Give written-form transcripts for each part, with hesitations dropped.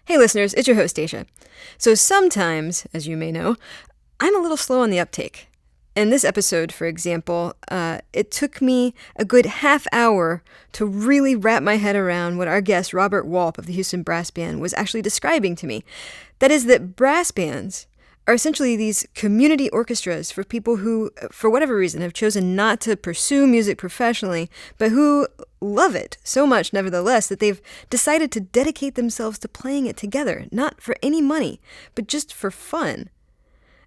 Hey listeners, it's your host, Dacia. So sometimes, as you may know, I'm a little slow on the uptake. In this episode, for example, it took me a good half hour to really wrap my head around what our guest, Robert Walp of the Houston Brass Band, was actually describing to me. That is that brass bands are essentially these community orchestras for people who, for whatever reason, have chosen not to pursue music professionally, but who love it so much, nevertheless, that they've decided to dedicate themselves to playing it together, not for any money, but just for fun.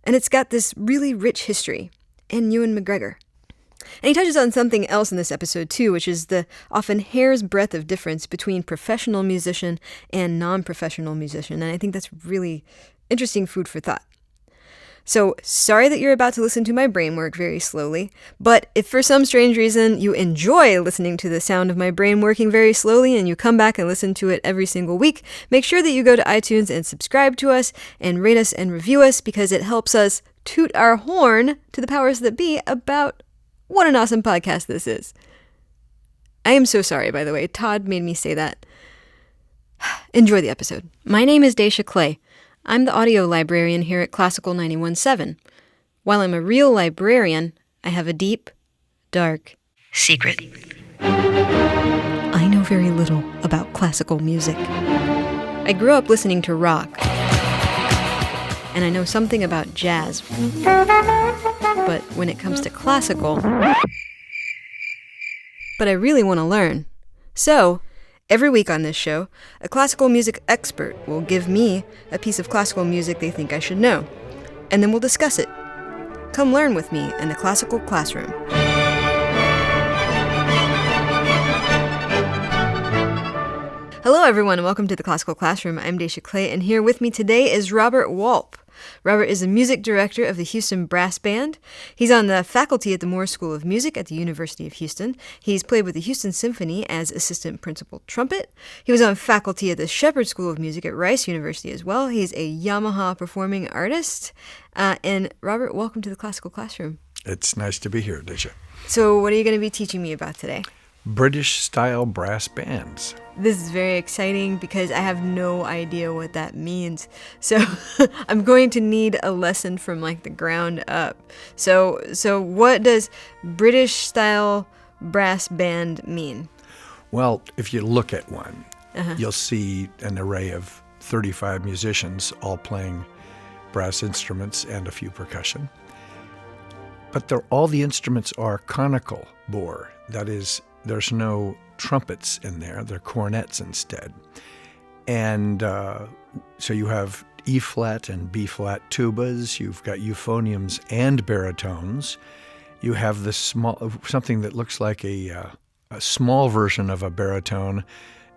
And it's got this really rich history, and Ewan McGregor. And he touches on something else in this episode, too, which is the often hair's breadth of difference between professional musician and non-professional musician, and I think that's really interesting food for thought. So, sorry that you're about to listen to my brain work very slowly, but if for some strange reason you enjoy listening to the sound of my brain working very slowly and you come back and listen to it every single week, make sure that you go to iTunes and subscribe to us and rate us and review us because it helps us toot our horn to the powers that be about what an awesome podcast this is. I am so sorry, by the way. Todd made me say that. Enjoy the episode. My name is Dacia Clay. I'm the audio librarian here at Classical 91.7. While I'm a real librarian, I have a deep, dark secret. I know very little about classical music. I grew up listening to rock, and I know something about jazz. But when it comes to classical, I really want to learn. So, every week on this show, a classical music expert will give me a piece of classical music they think I should know, and then we'll discuss it. Come learn with me in the classical classroom. Hello everyone and welcome to the Classical Classroom. I'm Dacia Clay, and here with me today is Robert Walp. Robert is the music director of the Houston Brass Band. He's on the faculty at the Moore School of Music at the University of Houston. He's played with the Houston Symphony as assistant principal trumpet. He was on faculty at the Shepherd School of Music at Rice University as well. He's a Yamaha performing artist. And Robert, welcome to the Classical Classroom. It's nice to be here, Dacia. So what are you going to be teaching me about today? British-style brass bands. This is very exciting because I have no idea what that means. So I'm going to need a lesson from like the ground up. So what does British-style brass band mean? Well, if you look at one, you'll see an array of 35 musicians all playing brass instruments and a few percussion. But all the instruments are conical bore. That is, there's no trumpets in there. They're cornets instead. And so you have E-flat and B-flat tubas. You've got euphoniums and baritones. You have this something that looks like a small version of a baritone,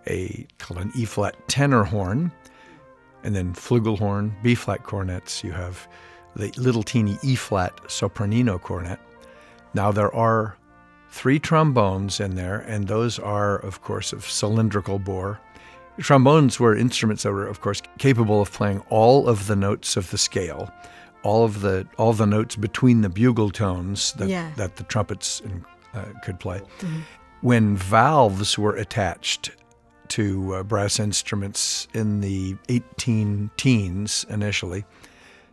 called an E-flat tenor horn, and then flugelhorn, B-flat cornets. You have the little teeny E-flat sopranino cornet. Now there are 3 trombones in there, and those are, of course, of cylindrical bore. Trombones were instruments that were, of course, capable of playing all of the notes of the scale, all the notes between the bugle tones that the trumpets could play. Mm-hmm. When valves were attached to brass instruments in the 18-teens initially,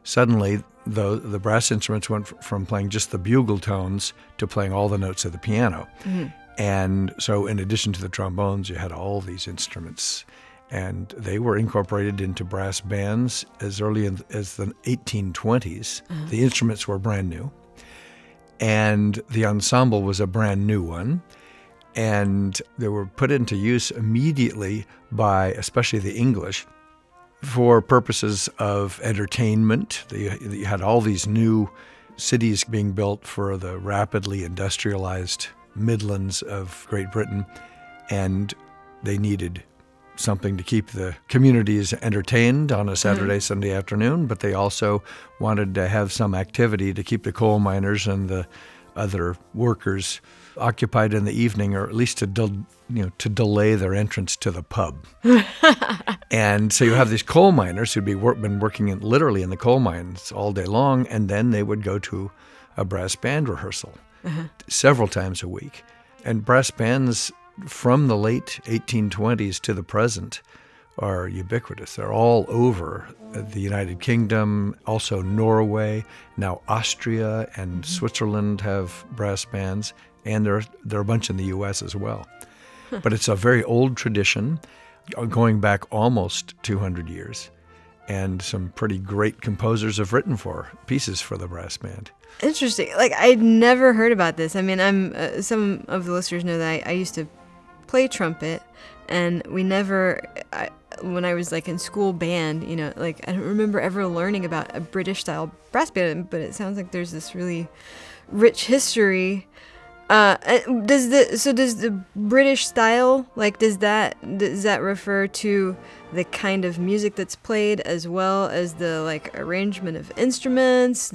suddenly the brass instruments went from playing just the bugle tones to playing all the notes of the piano. Mm-hmm. And so in addition to the trombones, you had all these instruments. And they were incorporated into brass bands as early as the 1820s. Uh-huh. The instruments were brand new. And the ensemble was a brand new one. And they were put into use immediately by, especially the English, for purposes of entertainment. You had all these new cities being built for the rapidly industrialized Midlands of Great Britain, and they needed something to keep the communities entertained on a Saturday, Sunday afternoon, but they also wanted to have some activity to keep the coal miners and the other workers occupied in the evening, or at least to delay their entrance to the pub. And so you have these coal miners who'd been working literally in the coal mines all day long, and then they would go to a brass band rehearsal several times a week. And brass bands from the late 1820s to the present are ubiquitous. They're all over the United Kingdom, also Norway, now Austria and Switzerland have brass bands, and there are a bunch in the U.S. as well. But it's a very old tradition, going back almost 200 years, and some pretty great composers have written pieces for the brass band. Interesting. Like, I'd never heard about this. I mean, some of the listeners know that I used to play trumpet, and when I was like in school band, like I don't remember ever learning about a British style brass band, but it sounds like there's this really rich history. Does the British style, like, does that refer to the kind of music that's played as well as the like arrangement of instruments?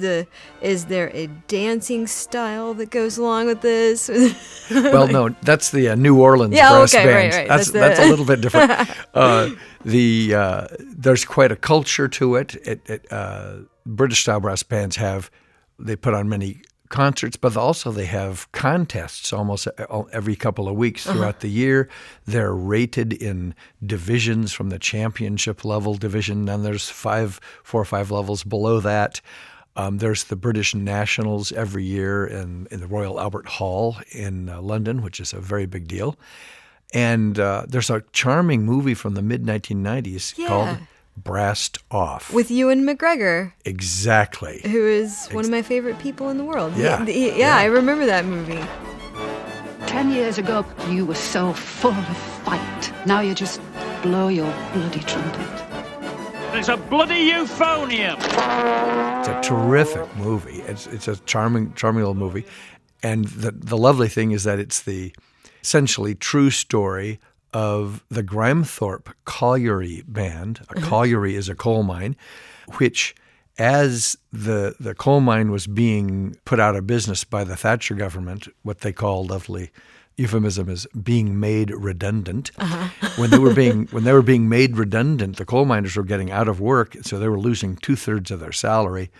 Is there a dancing style that goes along with this? Well, no, that's the New Orleans brass band. Right. That's a little bit different. There's quite a culture to it. British style brass bands they put on many concerts, but also they have contests almost every couple of weeks throughout the year. They're rated in divisions from the championship level division, and there's 4 or 5 levels below that. There's the British Nationals every year in the Royal Albert Hall in London, which is a very big deal. And there's a charming movie from the mid-1990s called Brassed Off. With Ewan McGregor. Exactly. Who is one of my favorite people in the world. Yeah. I remember that movie. 10 years ago, you were so full of fight. Now you just blow your bloody trumpet. It's a bloody euphonium. It's a terrific movie. It's a charming little movie. And the lovely thing is that it's the essentially true story of the Grimethorpe Colliery Band. A colliery is a coal mine, which, as the coal mine was being put out of business by the Thatcher government, what they call, lovely euphemism, is being made redundant. When they were being made redundant, the coal miners were getting out of work, so they were losing 2/3 of their salary.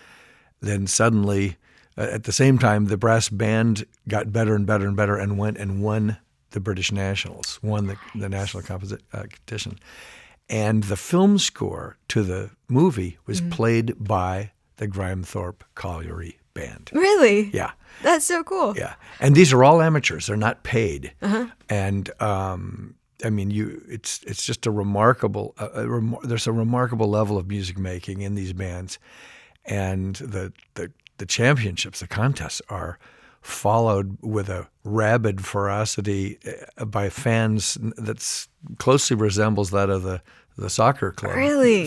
Then suddenly, at the same time, the brass band got better and better and better and went and won the British Nationals, won the national competition. And the film score to the movie was played by the Grimethorpe Colliery Band. Really? Yeah. That's so cool. Yeah. And these are all amateurs. They're not paid. And I mean, it's just a remarkable, there's a remarkable level of music making in these bands. And the championships, the contests are followed with a rabid ferocity by fans that closely resembles that of the soccer club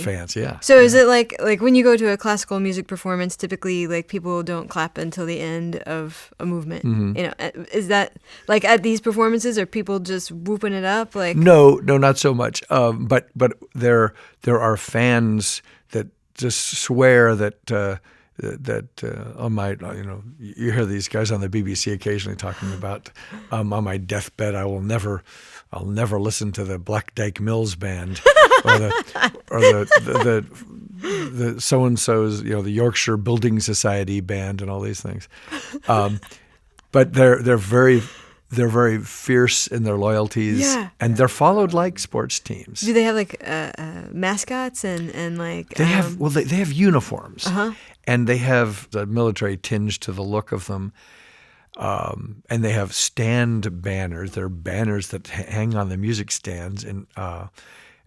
fans. Yeah. So is it like when you go to a classical music performance, typically like people don't clap until the end of a movement? Is that like at these performances, are people just whooping it up? Like no, not so much. But there are fans that just swear that on my, you hear these guys on the BBC occasionally talking about, on my deathbed, I'll never listen to the Black Dyke Mills Band or the so and so's, the Yorkshire Building Society Band and all these things. But they're very fierce in their loyalties, and they're followed like sports teams. Do they have like mascots and like? They have uniforms. And they have the military tinge to the look of them. And they have stand banners. They're banners that hang on the music stands. And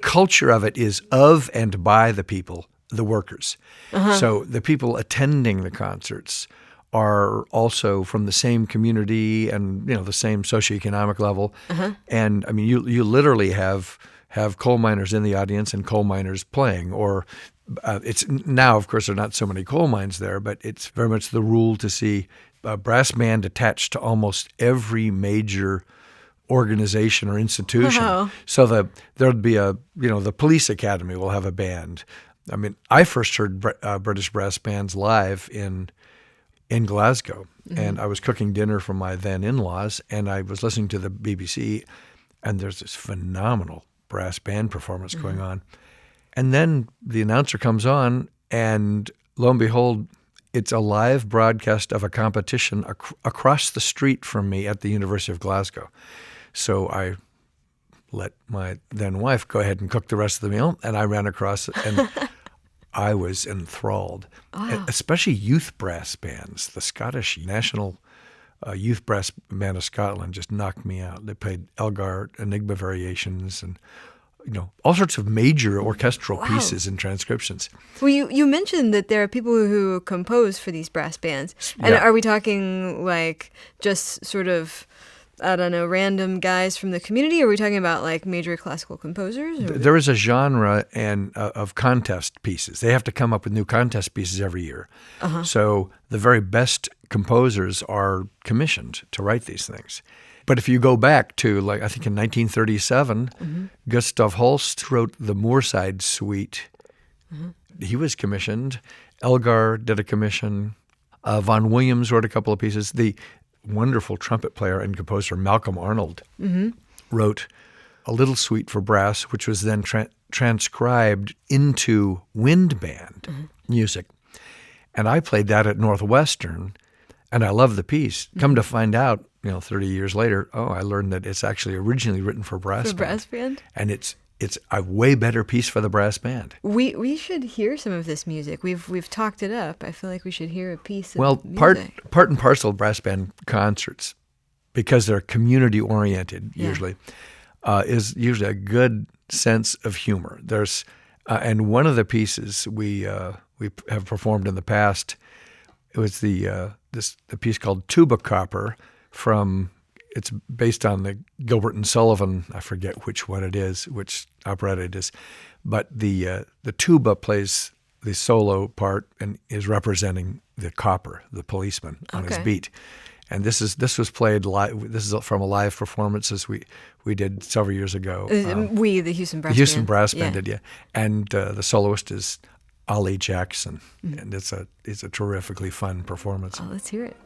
culture of it is of and by the people, the workers. So the people attending the concerts are also from the same community and the same socioeconomic level. And I mean, you literally have coal miners in the audience and coal miners playing, or it's now, of course, there are not so many coal mines there, but it's very much the rule to see a brass band attached to almost every major organization or institution. Wow. So there'd be the police academy will have a band. I mean, I first heard British brass bands live in Glasgow, and I was cooking dinner for my then in-laws, and I was listening to the BBC, and there's this phenomenal brass band performance going on. And then the announcer comes on, and lo and behold, it's a live broadcast of a competition across the street from me at the University of Glasgow. So I let my then wife go ahead and cook the rest of the meal, and I ran across it, and I was enthralled. Especially youth brass bands. The Scottish National Youth Brass Band of Scotland just knocked me out. They played Elgar, Enigma Variations, and all sorts of major orchestral pieces and transcriptions. Well, you mentioned that there are people who compose for these brass bands. And are we talking like just sort of, I don't know, random guys from the community? Or are we talking about like major classical composers? There is a genre of contest pieces. They have to come up with new contest pieces every year. So the very best composers are commissioned to write these things. But if you go back to, like, I think in 1937, Gustav Holst wrote the Moorside Suite. He was commissioned. Elgar did a commission. Von Williams wrote a couple of pieces. The wonderful trumpet player and composer Malcolm Arnold wrote a little suite for brass, which was then transcribed into wind band music. And I played that at Northwestern, and I love the piece. Come to find out, 30 years later, I learned that it's actually originally written for brass band. For brass band? And it's a way better piece for the brass band. We should hear some of this music. We've talked it up. I feel like we should hear a piece of music. Part and parcel of brass band concerts, because they're community-oriented usually, is usually a good sense of humor. There's and one of the pieces we have performed in the past, it was the piece called Tuba Copper it's based on the Gilbert and Sullivan, I forget which one it is, which operetta it is, but the tuba plays the solo part and is representing the copper, the policeman, on his beat. And this was played live. This is from a live performances we did several years ago. The Houston Brass Band. The Houston Brass Band did, yeah. And the soloist is Ollie Jackson, and it's a terrifically fun performance. Oh, let's hear it.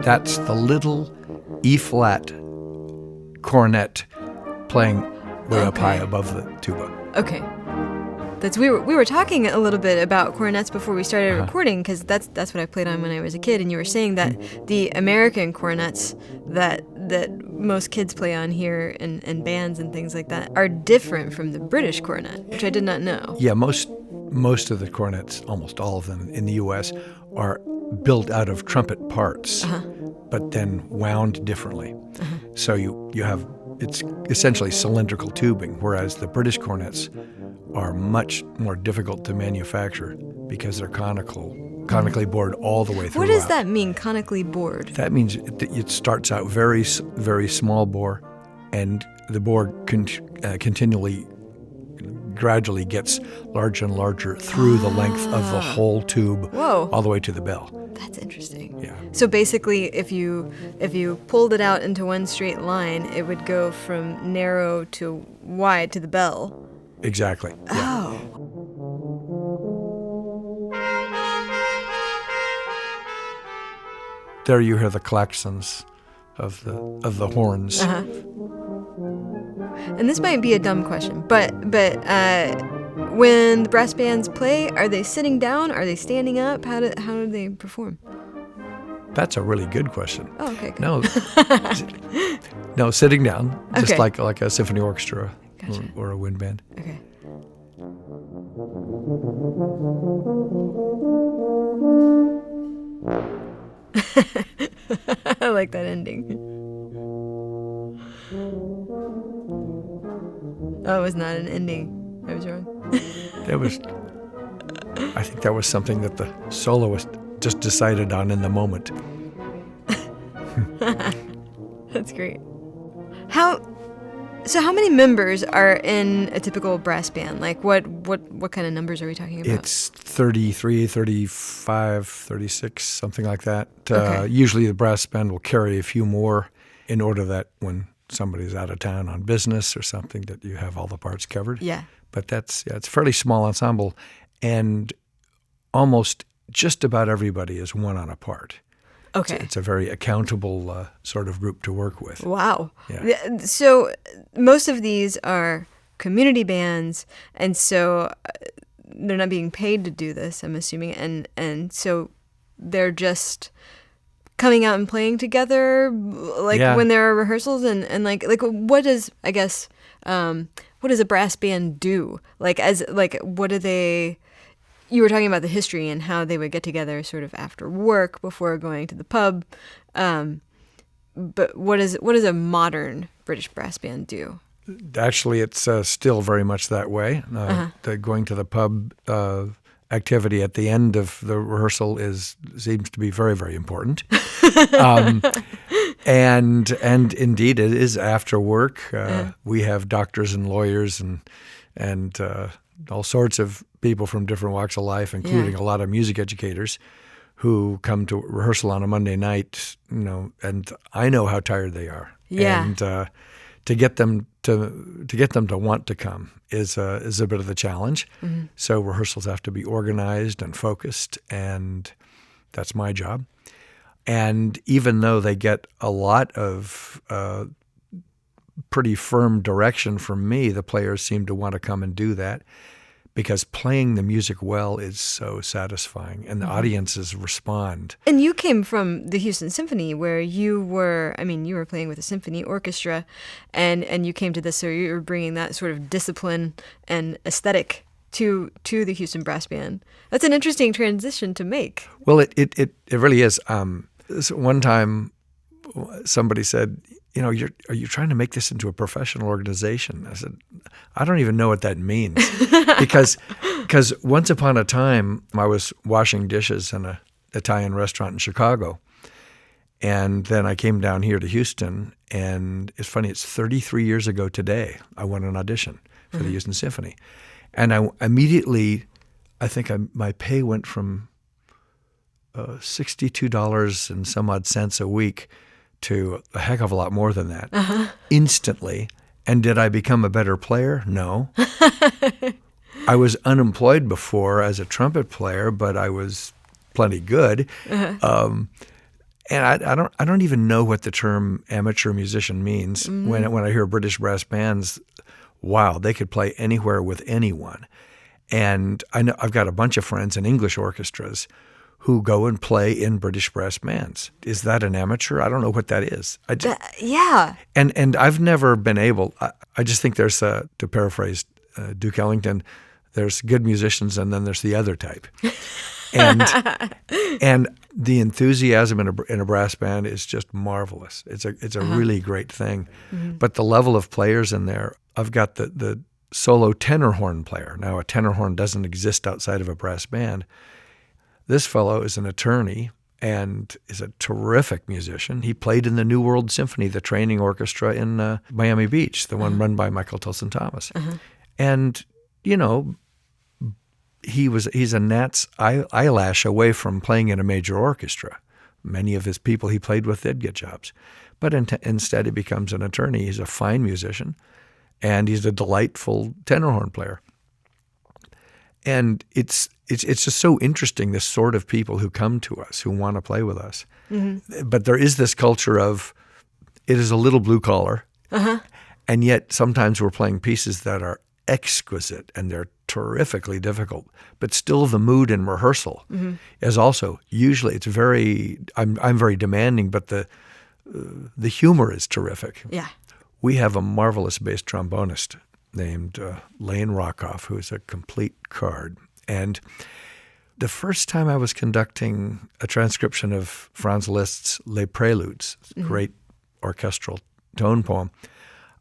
That's the little E-flat cornet playing way up high above the tuba. Okay. We were talking a little bit about cornets before we started recording, because that's what I played on when I was a kid, and you were saying that the American cornets that most kids play on here in bands and things like that are different from the British cornet, which I did not know. Yeah, most of the cornets, almost all of them in the U.S., are built out of trumpet parts, but then wound differently. So you have, it's essentially cylindrical tubing, whereas the British cornets are much more difficult to manufacture because they're conically bored all the way through. What does that mean, conically bored? That means it starts out very, very small bore, and the bore continually, gradually gets larger and larger through the length of the whole tube, all the way to the bell. That's interesting. Yeah. So basically, if you pulled it out into one straight line, it would go from narrow to wide to the bell. Exactly. Yeah. Oh. There you hear the klaxons of the horns. And this might be a dumb question, but when the brass bands play, are they sitting down? Are they standing up? How do they perform? That's a really good question. Oh, okay. Good. No, sitting down, just Okay. like a symphony orchestra. Gotcha. Or a wind band. Okay. I like that ending. Oh, it was not an ending. I was wrong. I think that was something that the soloist just decided on in the moment. That's great. So how many members are in a typical brass band? Like what kind of numbers are we talking about? It's 33, 35, 36, something like that. Okay. Usually the brass band will carry a few more in order that when somebody's out of town on business or something that you have all the parts covered. Yeah. But it's a fairly small ensemble, and almost just about everybody is one on a part. Okay. It's a very accountable sort of group to work with. Wow. Yeah. So most of these are community bands, and so they're not being paid to do this, I'm assuming, and so they're just coming out and playing together, like when there are rehearsals, and like what does what does a brass band do? What do they? You were talking about the history and how they would get together sort of after work before going to the pub. But what does a modern British brass band do? Actually, it's still very much that way. The going to the pub activity at the end of the rehearsal seems to be very, very important. And indeed, it is after work. We have doctors and lawyers and all sorts of people from different walks of life, including a lot of music educators who come to rehearsal on a Monday night, and I know how tired they are. Yeah. And to get them to want to come is a bit of the challenge. Mm-hmm. So rehearsals have to be organized and focused, and that's my job. And even though they get a lot of pretty firm direction from me, the players seem to want to come and do that because playing the music well is so satisfying, and the audiences respond. And you came from the Houston Symphony, where you were playing with a symphony orchestra, and you came to this, so you were bringing that sort of discipline and aesthetic to the Houston Brass Band. That's an interesting transition to make. Well, it really is. One time, somebody said, are you trying to make this into a professional organization? I said, I don't even know what that means. because once upon a time, I was washing dishes in an Italian restaurant in Chicago. And then I came down here to Houston, and it's funny, it's 33 years ago today, I won an audition for the Houston Symphony. And I immediately, my pay went from $62 and some odd cents a week to a heck of a lot more than that instantly. And did I become a better player? No. I was unemployed before as a trumpet player, but I was plenty good. And I don't even know what the term amateur musician means. When I hear British brass bands, wow, they could play anywhere with anyone. And I know I've got a bunch of friends in English orchestras who go and play in British brass bands. Is that an amateur? I don't know what that is. Yeah. And I've never been able. I just think there's to paraphrase Duke Ellington, there's good musicians and then there's the other type. And the enthusiasm in a brass band is just marvelous. It's a really great thing. But the level of players in there, I've got the solo tenor horn player. Now, a tenor horn doesn't exist outside of a brass band. This fellow is an attorney and is a terrific musician. He played in the New World Symphony, the training orchestra in Miami Beach, the one run by Michael Tilson Thomas. And, he's a gnat's eyelash away from playing in a major orchestra. Many of his people he played with did get jobs. But instead he becomes an attorney. He's a fine musician, and he's a delightful tenor horn player. And it's just so interesting, this sort of people who come to us, who want to play with us. But there is this culture of, it is a little blue collar, and yet sometimes we're playing pieces that are exquisite and they're terrifically difficult. But still the mood in rehearsal is also, usually it's very, I'm very demanding, but the humor is terrific. Yeah. We have a marvelous bass trombonist named Lane Rockoff, who's a complete card. And the first time I was conducting a transcription of Franz Liszt's Les Préludes, great orchestral tone poem,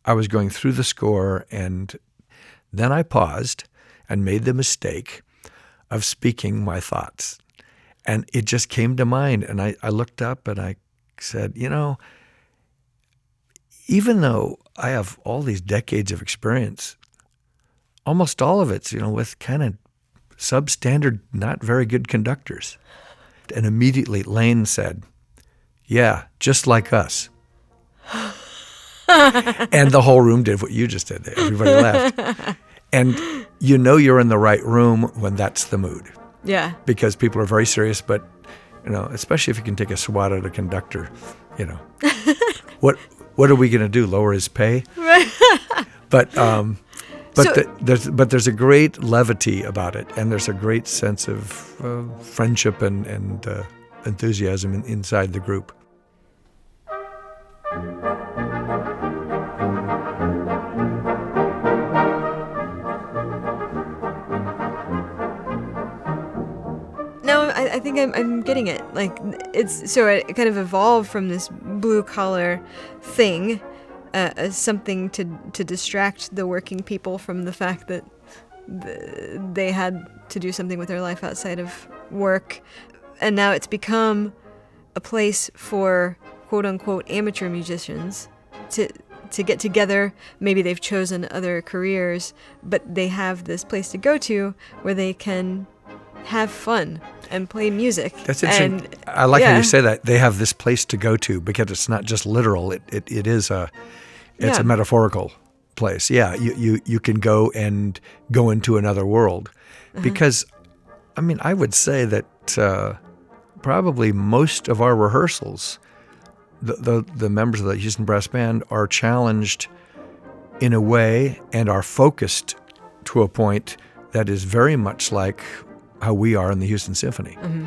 I was going through the score and Then I paused and made the mistake of speaking my thoughts. And it just came to mind, and I looked up and I said, even though I have all these decades of experience, almost all of it's, with kind of substandard, not very good conductors. And immediately Lane said, yeah, just like us. And the whole room did what you just did. Everybody laughed. And you're in the right room when that's the mood. Yeah. Because people are very serious, but, especially if you can take a swat at a conductor, what are we going to do? Lower his pay? Right. There's a great levity about it, and there's a great sense of friendship and enthusiasm inside the group. No, I think I'm getting it. Like, it kind of evolved from this blue collar thing. As something to distract the working people from the fact that they had to do something with their life outside of work. And now it's become a place for quote-unquote amateur musicians to get together. Maybe they've chosen other careers, but they have this place to go to where they can have fun and play music. That's interesting. I like how you say that. They have this place to go to, because it's not just literal. It is a metaphorical place. Yeah, you can go and go into another world. Because, I would say that probably most of our rehearsals, the members of the Houston Brass Band are challenged in a way and are focused to a point that is very much like how we are in the Houston Symphony. Mm-hmm.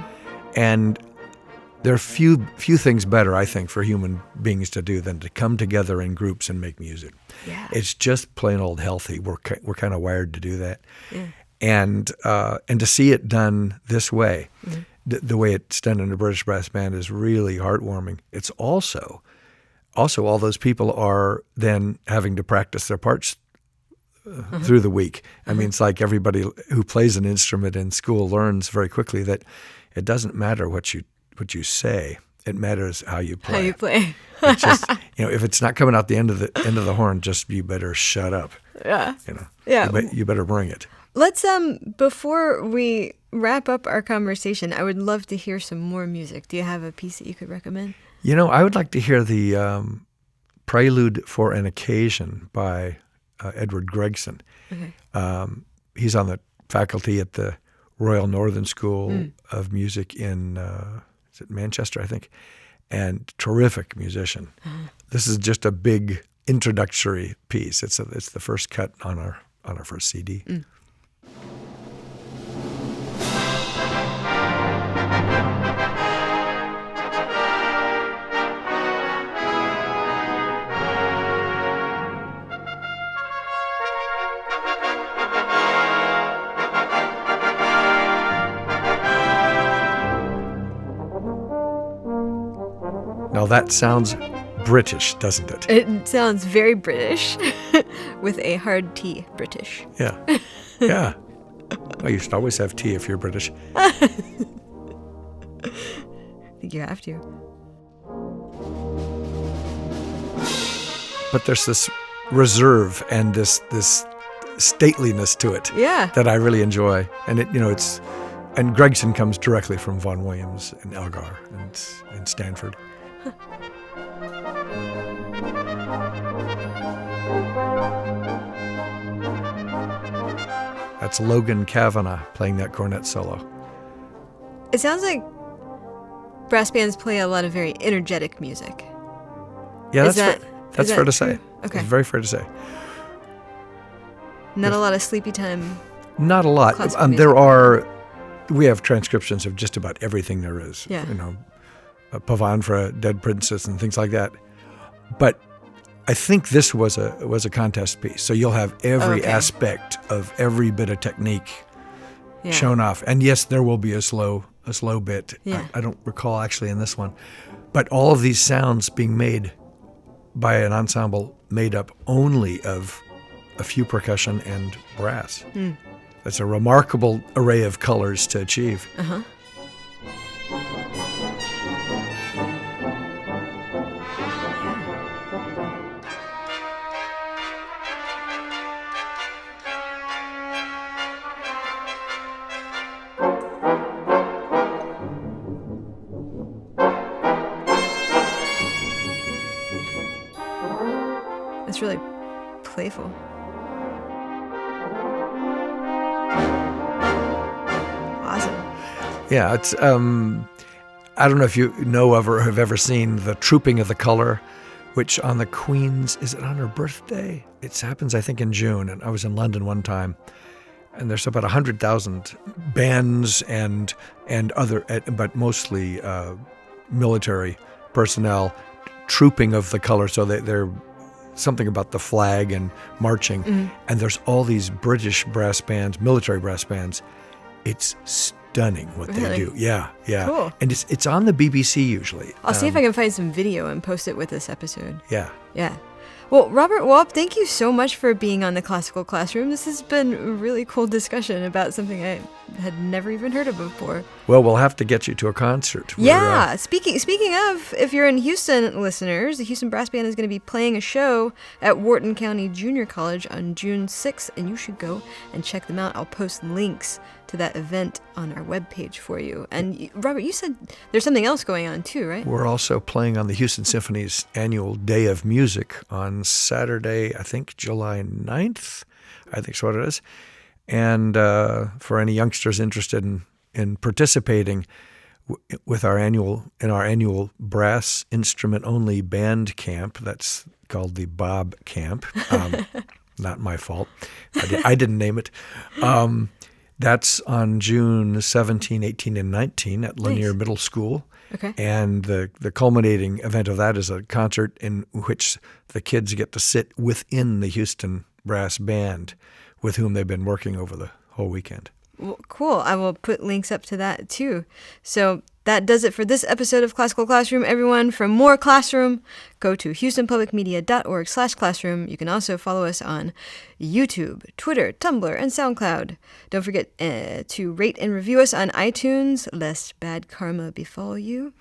And there are few things better, I think, for human beings to do than to come together in groups and make music. Yeah. It's just plain old healthy. We're kind of wired to do that. Yeah. And to see it done this way, mm-hmm. the way it's done in the British Brass Band is really heartwarming. It's also all those people are then having to practice their parts through the week. It's like everybody who plays an instrument in school learns very quickly that it doesn't matter what you say. It matters how you play. How you play. It's just, if it's not coming out the end of the horn, just you better shut up. Yeah. Yeah. You better bring it. Let's before we wrap up our conversation, I would love to hear some more music. Do you have a piece that you could recommend? I would like to hear the Prelude for an Occasion by Edward Gregson. Okay. He's on the faculty at the Royal Northern School of Music in is it Manchester, I think, and terrific musician. This is just a big introductory piece. It's the first cut on our first CD. Now that sounds British, doesn't it? It sounds very British, with a hard T, British. Yeah. Yeah. Well, you should always have tea if you're British. I think you have to. But there's this reserve and this stateliness to it that I really enjoy. And and Gregson comes directly from Vaughan Williams and Elgar and Stanford. That's Logan Kavanagh playing that cornet solo. It sounds like brass bands play a lot of very energetic music. Yeah, that's fair to say. Okay. It's very fair to say. Not a lot of sleepy time. Not a lot. We have transcriptions of just about everything there is. Yeah. A Pavan for a Dead Princess and things like that. But I think this was a contest piece. So you'll have every aspect of every bit of technique shown off. And yes, there will be a slow bit. Yeah. I don't recall actually in this one. But all of these sounds being made by an ensemble made up only of a few percussion, and brass. That's a remarkable array of colors to achieve. Uh-huh. It's really playful. Awesome. Yeah, it's I don't know if you know of or have ever seen the Trooping of the Color, which on the Queen's, is it on her birthday? It happens, I think, in June. And I was in London one time, and there's about 100,000 bands and other, but mostly military personnel, trooping of the color. So they're something about the flag and marching. And there's all these British brass bands, military brass bands. It's stunning what they do. Yeah. Cool. And it's on the BBC usually. I'll see if I can find some video and post it with this episode. Yeah. Well, Robert Walp, thank you so much for being on the Classical Classroom. This has been a really cool discussion about something I had never even heard of before. Well, we'll have to get you to a concert. Yeah. Speaking of, if you're in Houston, listeners, the Houston Brass Band is going to be playing a show at Wharton County Junior College on June 6th, and you should go and check them out. I'll post links to that event on our webpage for you. And Robert, you said there's something else going on too, right? We're also playing on the Houston Symphony's annual Day of Music on Saturday, I think July 9th. I think that's what it is. And for any youngsters interested in participating with our annual brass instrument only band camp, that's called the Bob Camp. Not my fault. I didn't name it. That's on June 17, 18, and 19 at Lanier Middle School. Okay. And the culminating event of that is a concert in which the kids get to sit within the Houston Brass Band with whom they've been working over the whole weekend. Well, cool. I will put links up to that too. So that does it for this episode of Classical Classroom, everyone. For more Classroom, go to houstonpublicmedia.org/classroom. You can also follow us on YouTube, Twitter, Tumblr, and SoundCloud. Don't forget to rate and review us on iTunes, lest bad karma befall you.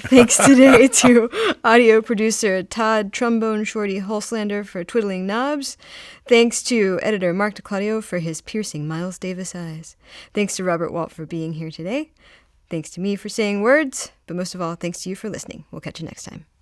Thanks today to audio producer Todd Trombone Shorty Holslander for twiddling knobs. Thanks to editor Mark DeClaudio for his piercing Miles Davis eyes. Thanks to Robert Walp for being here today. Thanks to me for saying words, but most of all, thanks to you for listening. We'll catch you next time.